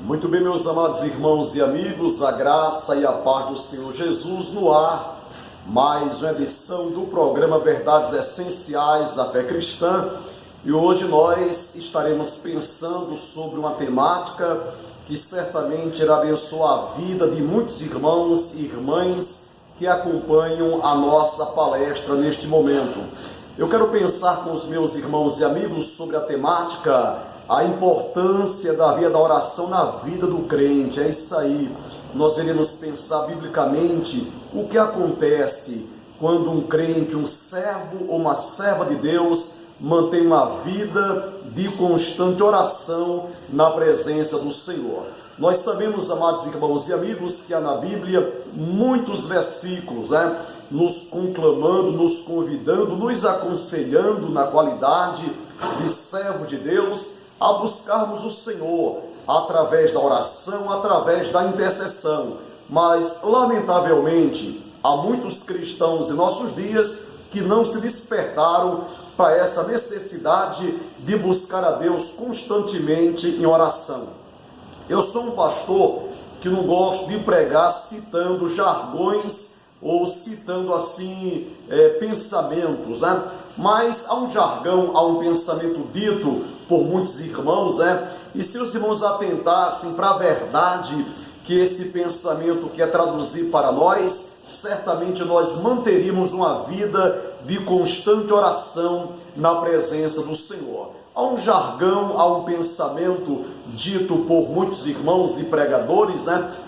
Muito bem, meus amados irmãos e amigos, a graça e a paz do Senhor Jesus no ar. Mais uma edição do programa Verdades Essenciais da Fé Cristã. E hoje nós estaremos pensando sobre uma temática que certamente irá abençoar a vida de muitos irmãos e irmãs que acompanham a nossa palestra neste momento. Eu quero pensar com os meus irmãos e amigos sobre a temática, a importância da vida da oração na vida do crente. É isso aí. Nós iremos pensar biblicamente o que acontece quando um crente, um servo ou uma serva de Deus mantém uma vida de constante oração na presença do Senhor. Nós sabemos, amados irmãos e amigos, que há na Bíblia muitos versículos, nos conclamando, nos convidando, nos aconselhando na qualidade de servos de Deus a buscarmos o Senhor através da oração, através da intercessão. Mas, lamentavelmente, há muitos cristãos em nossos dias que não se despertaram para essa necessidade de buscar a Deus constantemente em oração. Eu sou um pastor que não gosto de pregar citando jargões ou citando assim pensamentos, mas há um jargão, há um pensamento dito por muitos irmãos, e se os irmãos atentassem para a verdade que esse pensamento quer traduzir para nós, certamente nós manteríamos uma vida de constante oração na presença do Senhor. Há um jargão, há um pensamento dito por muitos irmãos e pregadores,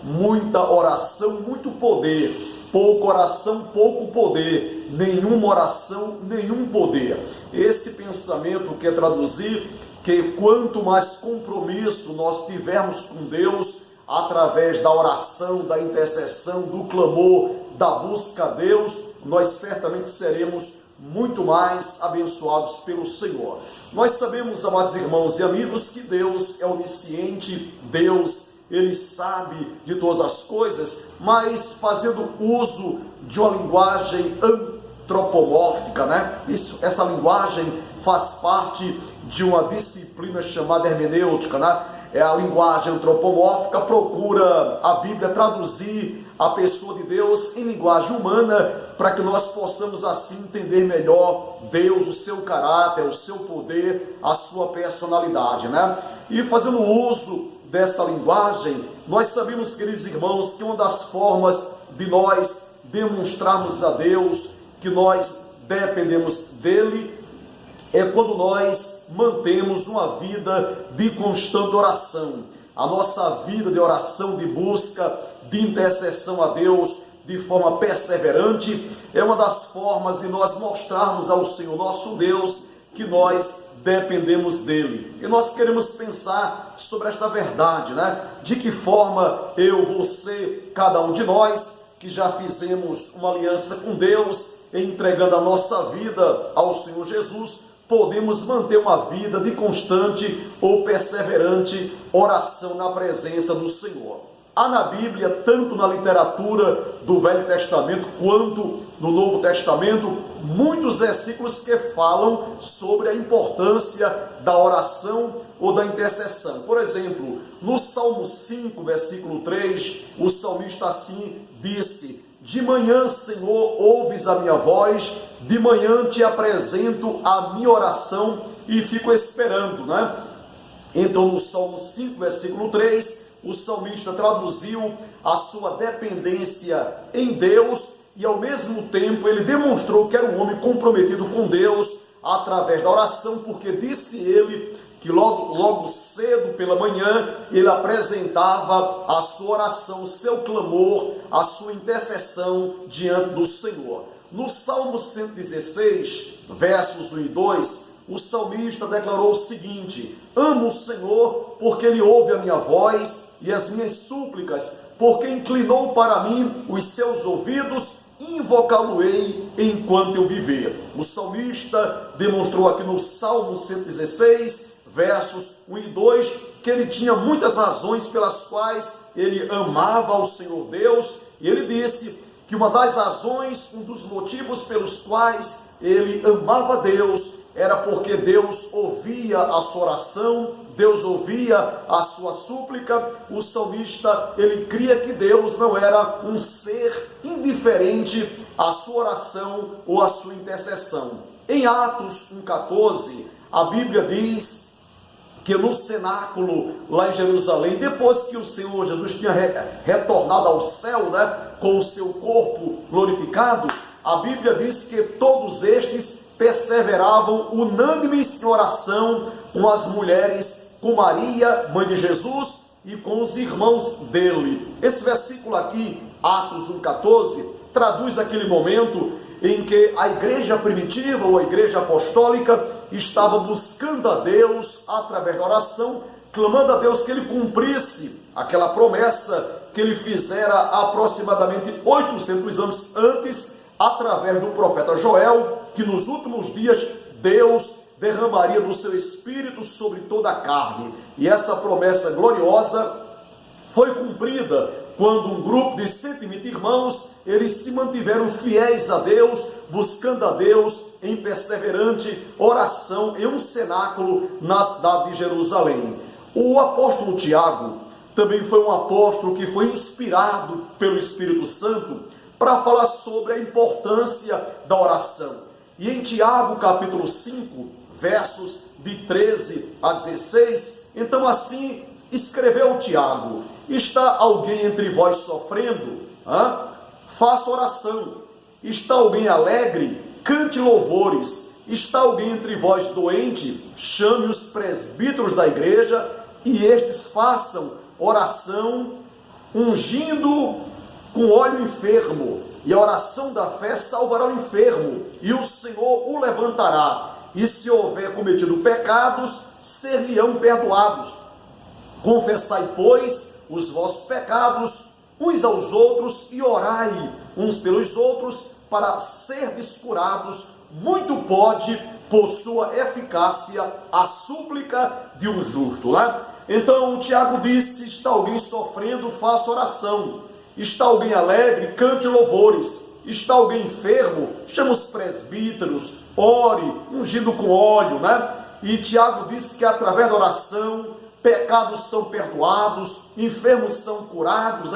muita oração, muito poder. Pouca oração, pouco poder. Nenhuma oração, nenhum poder. Esse pensamento quer traduzir que quanto mais compromisso nós tivermos com Deus, através da oração, da intercessão, do clamor, da busca a Deus, nós certamente seremos muito mais abençoados pelo Senhor. Nós sabemos, amados irmãos e amigos, que Deus é onisciente, Deus, Ele sabe de todas as coisas, mas fazendo uso de uma linguagem antropomórfica, essa linguagem faz parte de uma disciplina chamada hermenêutica, É a linguagem antropomórfica, procura a Bíblia traduzir a pessoa de Deus em linguagem humana, para que nós possamos assim entender melhor Deus, o seu caráter, o seu poder, a sua personalidade, E fazendo uso dessa linguagem, nós sabemos, queridos irmãos, que uma das formas de nós demonstrarmos a Deus que nós dependemos dele é quando nós mantemos uma vida de constante oração. A nossa vida de oração, de busca, de intercessão a Deus de forma perseverante é uma das formas de nós mostrarmos ao Senhor nosso Deus que nós dependemos dele. E nós queremos pensar sobre esta verdade, De que forma eu, você, cada um de nós que já fizemos uma aliança com Deus, entregando a nossa vida ao Senhor Jesus, podemos manter uma vida de constante ou perseverante oração na presença do Senhor. Há na Bíblia, tanto na literatura do Velho Testamento quanto no Novo Testamento, muitos versículos que falam sobre a importância da oração ou da intercessão. Por exemplo, no Salmo 5, versículo 3, o salmista assim disse: de manhã, Senhor, ouves a minha voz, de manhã te apresento a minha oração e fico esperando, Então, no Salmo 5, versículo 3, o salmista traduziu a sua dependência em Deus e, ao mesmo tempo, ele demonstrou que era um homem comprometido com Deus através da oração, porque disse ele que logo cedo pela manhã ele apresentava a sua oração, o seu clamor, a sua intercessão diante do Senhor. No Salmo 116, versos 1 e 2, o salmista declarou o seguinte: amo o Senhor porque Ele ouve a minha voz e as minhas súplicas, porque inclinou para mim os seus ouvidos, invocá-lo-ei enquanto eu viver. O salmista demonstrou aqui no Salmo 116, versos 1 e 2, que ele tinha muitas razões pelas quais ele amava ao Senhor Deus, e ele disse que uma das razões, um dos motivos pelos quais ele amava Deus, era porque Deus ouvia a sua oração, Deus ouvia a sua súplica. O salmista, ele cria que Deus não era um ser indiferente à sua oração ou à sua intercessão. Em Atos 1,14, a Bíblia diz que no cenáculo lá em Jerusalém, depois que o Senhor Jesus tinha retornado ao céu, com o seu corpo glorificado, a Bíblia diz que todos estes perseveravam unânimes em oração com as mulheres, com Maria, mãe de Jesus, e com os irmãos dele. Esse versículo aqui, Atos 1,14, traduz aquele momento em que a igreja primitiva, ou a igreja apostólica, estava buscando a Deus através da oração, clamando a Deus que ele cumprisse aquela promessa que ele fizera aproximadamente 800 anos antes, através do profeta Joel, que nos últimos dias Deus derramaria do seu Espírito sobre toda a carne. E essa promessa gloriosa foi cumprida quando um grupo de 120 irmãos, eles se mantiveram fiéis a Deus, buscando a Deus em perseverante oração em um cenáculo na cidade de Jerusalém. O apóstolo Tiago também foi um apóstolo que foi inspirado pelo Espírito Santo para falar sobre a importância da oração. E em Tiago capítulo 5, versos de 13 a 16, então assim escreveu Tiago: está alguém entre vós sofrendo? Faça oração. Está alguém alegre? Cante louvores. Está alguém entre vós doente? Chame os presbíteros da igreja e estes façam oração, ungindo com óleo o enfermo. E a oração da fé salvará o enfermo, e o Senhor o levantará. E se houver cometido pecados, ser-lhe-ão perdoados. Confessai, pois, os vossos pecados uns aos outros e orai uns pelos outros para serdes curados. Muito pode, por sua eficácia, a súplica de um justo. Então o Tiago disse: está alguém sofrendo, faça oração. Está alguém alegre, cante louvores. Está alguém enfermo, chama os presbíteros, ore, ungindo com óleo, E Tiago disse que através da oração, pecados são perdoados, enfermos são curados,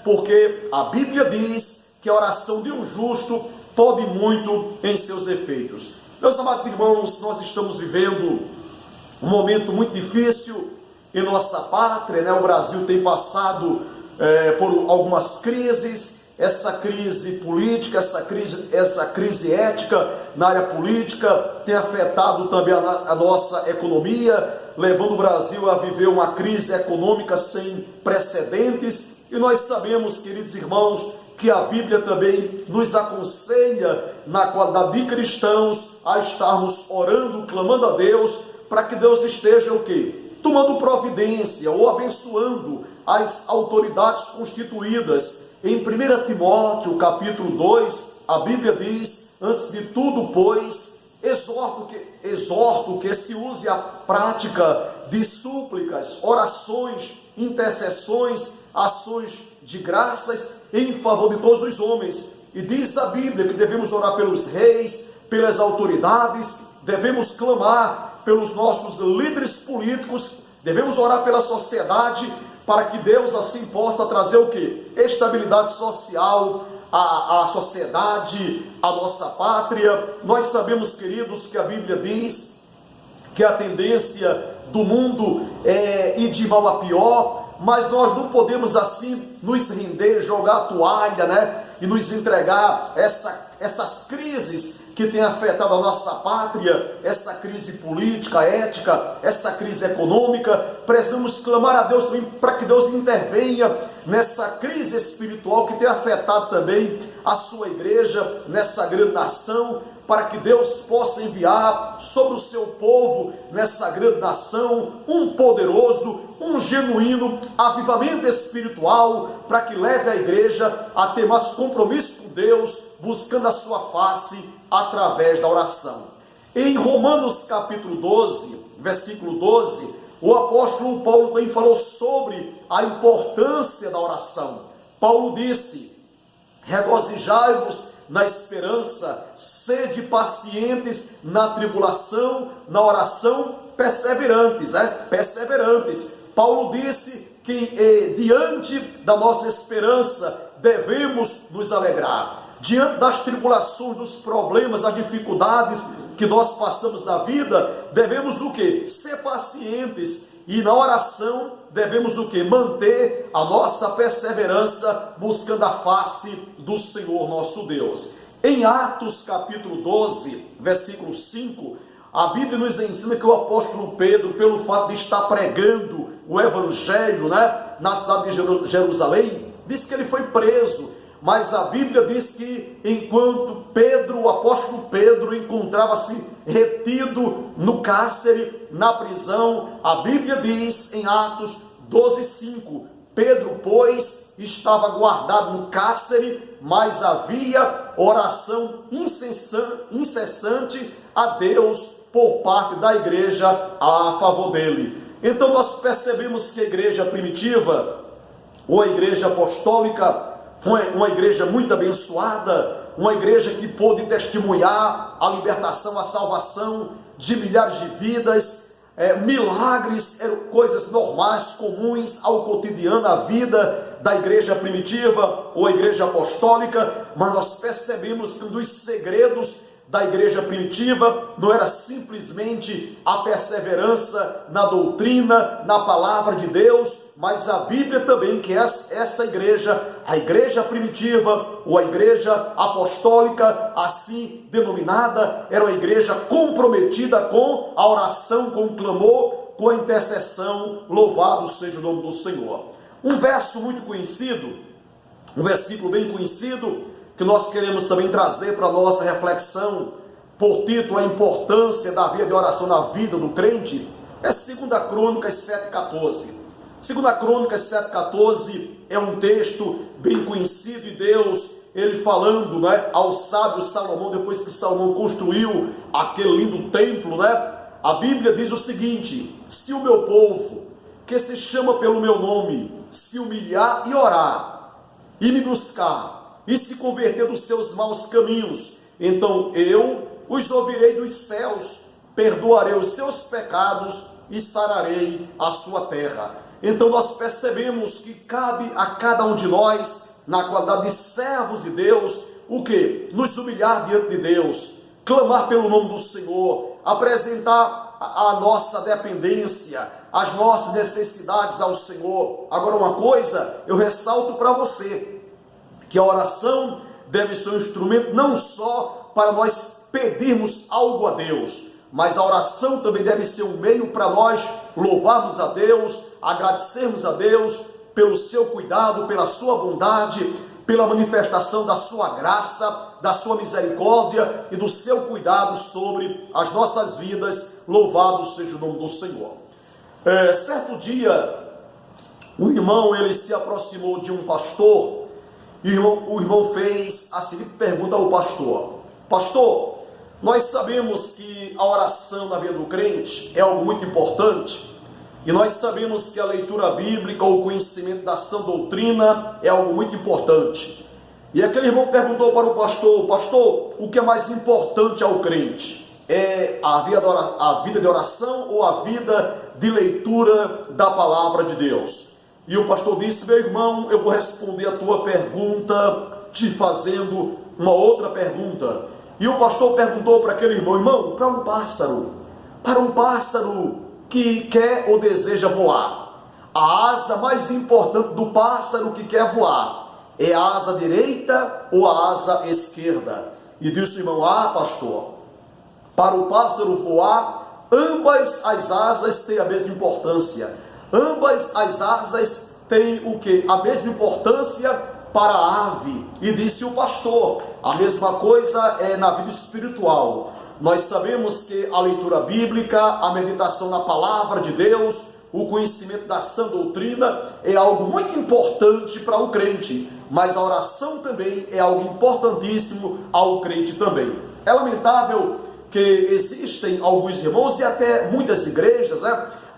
porque a Bíblia diz que a oração de um justo pode muito em seus efeitos. Meus amados irmãos, nós estamos vivendo um momento muito difícil em nossa pátria, O Brasil tem passado por algumas crises, essa crise política, essa crise ética na área política tem afetado também a nossa economia, levando o Brasil a viver uma crise econômica sem precedentes. E nós sabemos, queridos irmãos, que a Bíblia também nos aconselha, na qualidade de cristãos, a estarmos orando, clamando a Deus, para que Deus esteja o quê? Tomando providência ou abençoando as autoridades constituídas. Em 1 Timóteo, capítulo 2, a Bíblia diz: antes de tudo, pois, exorto que se use a prática de súplicas, orações, intercessões, ações de graças em favor de todos os homens. E diz a Bíblia que devemos orar pelos reis, pelas autoridades, devemos clamar pelos nossos líderes políticos, devemos orar pela sociedade, para que Deus assim possa trazer o quê? Estabilidade social à sociedade, à nossa pátria. Nós sabemos, queridos, que a Bíblia diz que a tendência do mundo é ir de mal a pior, mas nós não podemos assim nos render, jogar a toalha, e nos entregar essas crises que têm afetado a nossa pátria, essa crise política, ética, essa crise econômica. Precisamos clamar a Deus para que Deus intervenha nessa crise espiritual que tem afetado também a sua igreja, nessa grande nação, para que Deus possa enviar sobre o seu povo, nessa grande nação, um poderoso, um genuíno avivamento espiritual, para que leve a igreja a ter mais compromisso com Deus, buscando a sua face através da oração. Em Romanos capítulo 12, versículo 12, o apóstolo Paulo também falou sobre a importância da oração. Paulo disse: regozijai-vos na esperança, sede pacientes na tribulação, na oração, perseverantes, perseverantes. Paulo disse que diante da nossa esperança devemos nos alegrar. Diante das tribulações, dos problemas, das dificuldades que nós passamos na vida, devemos o quê? Ser pacientes. E na oração devemos o quê? Manter a nossa perseverança buscando a face do Senhor nosso Deus. Em Atos capítulo 12, versículo 5, a Bíblia nos ensina que o apóstolo Pedro, pelo fato de estar pregando o evangelho, na cidade de Jerusalém, disse que ele foi preso. Mas a Bíblia diz que enquanto o apóstolo Pedro, encontrava-se retido no cárcere, na prisão, a Bíblia diz em Atos 12:5, Pedro, pois, estava guardado no cárcere, mas havia oração incessante a Deus por parte da igreja a favor dele. Então nós percebemos que a igreja primitiva, ou a igreja apostólica, foi uma igreja muito abençoada, uma igreja que pôde testemunhar a libertação, a salvação de milhares de vidas. Milagres eram coisas normais, comuns ao cotidiano, à vida da igreja primitiva ou a igreja apostólica, mas nós percebemos que um dos segredos da igreja primitiva não era simplesmente a perseverança na doutrina, na palavra de Deus, mas a Bíblia também, que essa igreja, a igreja primitiva ou a igreja apostólica, assim denominada, era uma igreja comprometida com a oração, com o clamor, com a intercessão. Louvado seja o nome do Senhor. Um verso muito conhecido, um versículo bem conhecido, que nós queremos também trazer para a nossa reflexão, por título, a importância da vida de oração na vida do crente, é 2 Crônicas 7,14. 2 Crônicas 7,14 é um texto bem conhecido de Deus, ele falando ao sábio Salomão, depois que Salomão construiu aquele lindo templo, a Bíblia diz o seguinte: se o meu povo, que se chama pelo meu nome, se humilhar e orar, e me buscar, e se converter dos seus maus caminhos, então eu os ouvirei dos céus, perdoarei os seus pecados e sararei a sua terra. Então nós percebemos que cabe a cada um de nós, na qualidade de servos de Deus, o que? Nos humilhar diante de Deus, clamar pelo nome do Senhor, apresentar a nossa dependência, as nossas necessidades ao Senhor. Agora uma coisa, eu ressalto para você, que a oração deve ser um instrumento não só para nós pedirmos algo a Deus, mas a oração também deve ser um meio para nós louvarmos a Deus, agradecermos a Deus pelo seu cuidado, pela sua bondade, pela manifestação da sua graça, da sua misericórdia e do seu cuidado sobre as nossas vidas. Louvado seja o nome do Senhor. Certo dia, um irmão, ele se aproximou de um pastor, e o irmão fez a seguinte pergunta ao pastor: pastor, nós sabemos que a oração na vida do crente é algo muito importante, e nós sabemos que a leitura bíblica ou o conhecimento da sã doutrina é algo muito importante. E aquele irmão perguntou para o pastor: pastor, o que é mais importante ao crente? É a vida de oração ou a vida de leitura da palavra de Deus? E o pastor disse: meu irmão, eu vou responder a tua pergunta te fazendo uma outra pergunta. E o pastor perguntou para aquele irmão: irmão, para um pássaro que quer ou deseja voar, a asa mais importante do pássaro que quer voar é a asa direita ou a asa esquerda? E disse o irmão: pastor, para o pássaro voar, ambas as asas têm a mesma importância. Ambas as asas têm o que? A mesma importância para a ave. E disse o pastor: a mesma coisa é na vida espiritual. Nós sabemos que a leitura bíblica, a meditação na palavra de Deus, o conhecimento da sã doutrina é algo muito importante para o crente, mas a oração também é algo importantíssimo ao crente também. É lamentável que existem alguns irmãos e até muitas igrejas,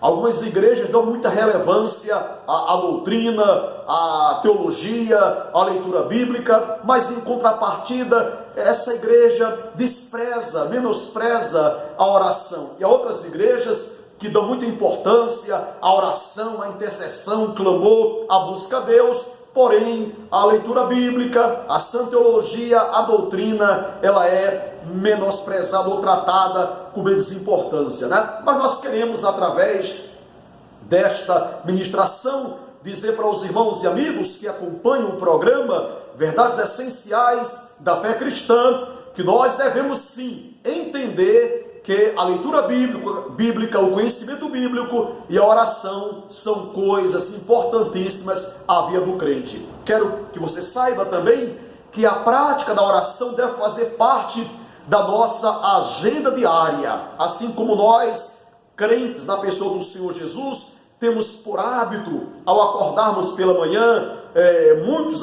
Algumas igrejas dão muita relevância à doutrina, à teologia, à leitura bíblica, mas em contrapartida, essa igreja despreza, menospreza a oração. E há outras igrejas que dão muita importância à oração, à intercessão, clamor, à busca a Deus, porém, a leitura bíblica, a sã teologia, a doutrina, ela é menosprezada ou tratada com menos importância, né? Mas nós queremos, através desta ministração, dizer para os irmãos e amigos que acompanham o programa Verdades Essenciais da Fé Cristã, que nós devemos sim entender que a leitura bíblica, o conhecimento bíblico e a oração são coisas importantíssimas à vida do crente. Quero que você saiba também que a prática da oração deve fazer parte da nossa agenda diária, assim como nós, crentes na pessoa do Senhor Jesus, temos por hábito, ao acordarmos pela manhã, muitos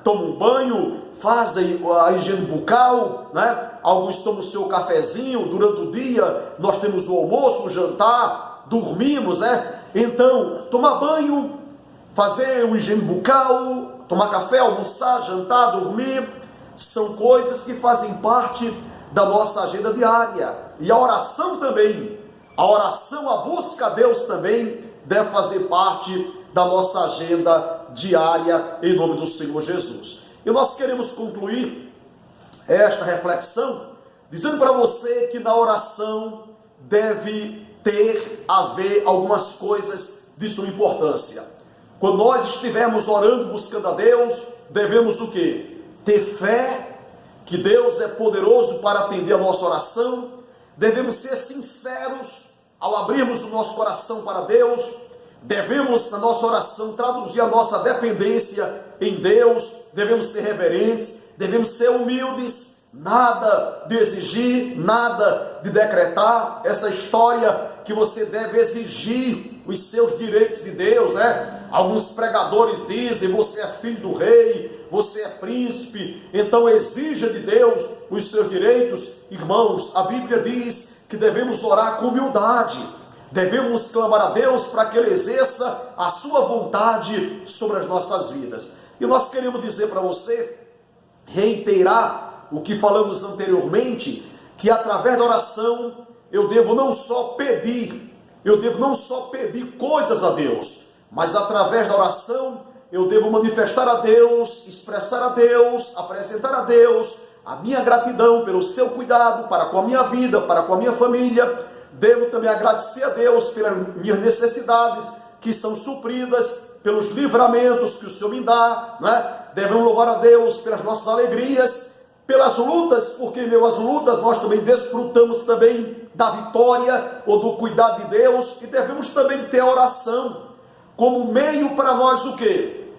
tomam banho, fazem a higiene bucal, né? Alguns tomam o seu cafezinho durante o dia, nós temos o almoço, o jantar, dormimos, Então, tomar banho, fazer uma higiene bucal, tomar café, almoçar, jantar, dormir, são coisas que fazem parte da nossa agenda diária. E a oração também, a oração, a busca a Deus também deve fazer parte da nossa agenda diária em nome do Senhor Jesus. E nós queremos concluir esta reflexão dizendo para você que na oração deve haver algumas coisas de suma importância. Quando nós estivermos orando, buscando a Deus, devemos o quê? Ter fé que Deus é poderoso para atender a nossa oração. Devemos ser sinceros ao abrirmos o nosso coração para Deus. Devemos, na nossa oração, traduzir a nossa dependência em Deus. Devemos ser reverentes, devemos ser humildes, nada de exigir, nada de decretar. Essa história que você deve exigir os seus direitos de Deus, Alguns pregadores dizem, você é filho do rei, você é príncipe, então exija de Deus os seus direitos. Irmãos, a Bíblia diz que devemos orar com humildade, devemos clamar a Deus para que Ele exerça a sua vontade sobre as nossas vidas. E nós queremos dizer para você, reiterar o que falamos anteriormente, que através da oração eu devo não só pedir coisas a Deus, mas através da oração eu devo manifestar a Deus, expressar a Deus, apresentar a Deus a minha gratidão pelo seu cuidado para com a minha vida, para com a minha família. Devo também agradecer a Deus pelas minhas necessidades que são supridas, pelos livramentos que o Senhor me dá, Devemos louvar a Deus pelas nossas alegrias, pelas lutas, porque em meio às lutas nós também desfrutamos também da vitória ou do cuidado de Deus, e devemos também ter a oração como meio para nós o quê?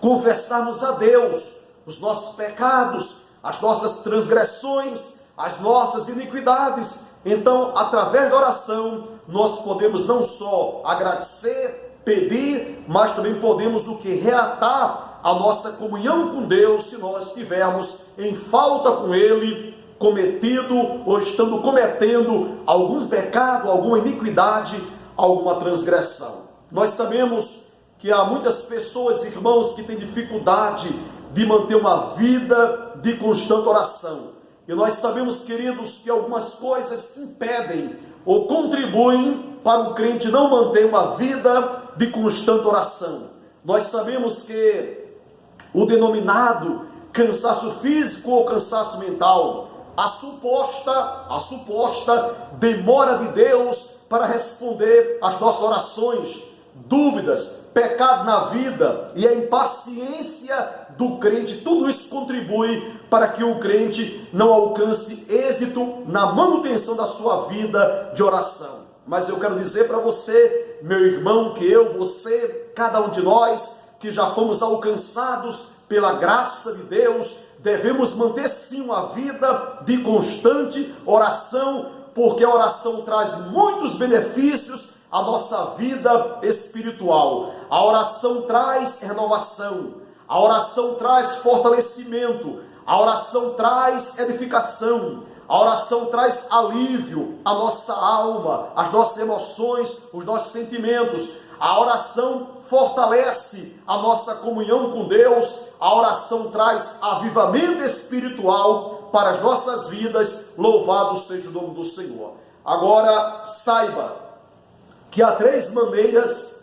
Confessarmos a Deus os nossos pecados, as nossas transgressões, as nossas iniquidades. Então, através da oração, nós podemos não só agradecer, pedir, mas também podemos o que? Reatar a nossa comunhão com Deus, se nós estivermos em falta com Ele, cometido ou estando cometendo algum pecado, alguma iniquidade, alguma transgressão. Nós sabemos que há muitas pessoas, irmãos, que têm dificuldade de manter uma vida de constante oração. E nós sabemos, queridos, que algumas coisas impedem ou contribuem para o crente não manter uma vida de constante oração. Nós sabemos que o denominado cansaço físico ou cansaço mental, a suposta demora de Deus para responder às nossas orações, dúvidas, pecado na vida e a impaciência do crente, tudo isso contribui para que o crente não alcance êxito na manutenção da sua vida de oração. Mas eu quero dizer para você, meu irmão, que você, cada um de nós, que já fomos alcançados pela graça de Deus, devemos manter sim uma vida de constante oração, porque a oração traz muitos benefícios à nossa vida espiritual. A oração traz renovação, a oração traz fortalecimento, a oração traz edificação, A oração traz alívio à nossa alma, às nossas emoções, os nossos sentimentos. A oração fortalece a nossa comunhão com Deus. A oração traz avivamento espiritual para as nossas vidas. Louvado seja o nome do Senhor. Agora, saiba que há três maneiras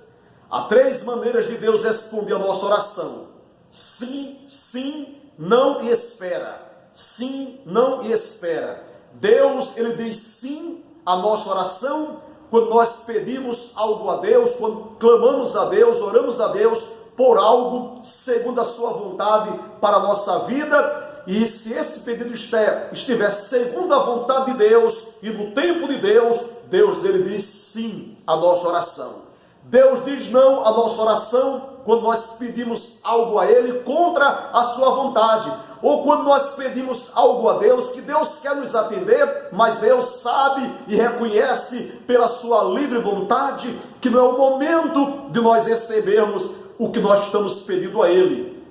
de Deus responder a nossa oração. Sim, sim, não e espera. Sim, não e espera. Deus, ele diz sim à nossa oração quando nós pedimos algo a Deus, quando clamamos a Deus, oramos a Deus por algo segundo a sua vontade para a nossa vida. E se esse pedido estiver segundo a vontade de Deus e no tempo de Deus, Deus, ele diz sim à nossa oração. Deus diz não à nossa oração quando nós pedimos algo a Ele contra a sua vontade, ou quando nós pedimos algo a Deus que Deus quer nos atender, mas Deus sabe e reconhece pela sua livre vontade que não é o momento de nós recebermos o que nós estamos pedindo a Ele.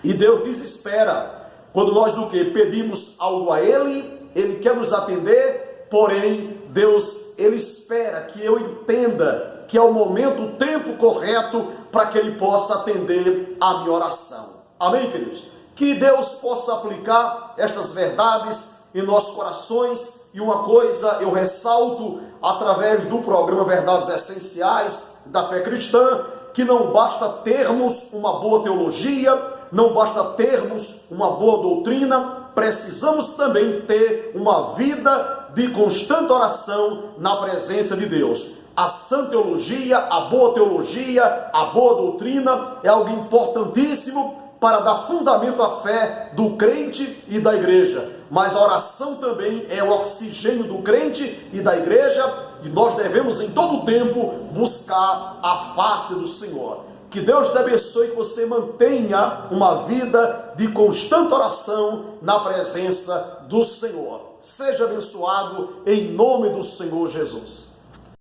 E Deus desespera quando nós o que? Pedimos algo a Ele, Ele quer nos atender, porém Deus, Ele espera que eu entenda que é o momento, o tempo correto para que Ele possa atender a minha oração. Amém, queridos? Que Deus possa aplicar estas verdades em nossos corações. E uma coisa eu ressalto através do programa Verdades Essenciais da Fé Cristã, que não basta termos uma boa teologia, não basta termos uma boa doutrina, precisamos também ter uma vida de constante oração na presença de Deus. A sã teologia, a boa doutrina é algo importantíssimo para dar fundamento à fé do crente e da igreja. Mas a oração também é o oxigênio do crente e da igreja, e nós devemos em todo o tempo buscar a face do Senhor. Que Deus te abençoe, que você mantenha uma vida de constante oração na presença do Senhor. Seja abençoado em nome do Senhor Jesus.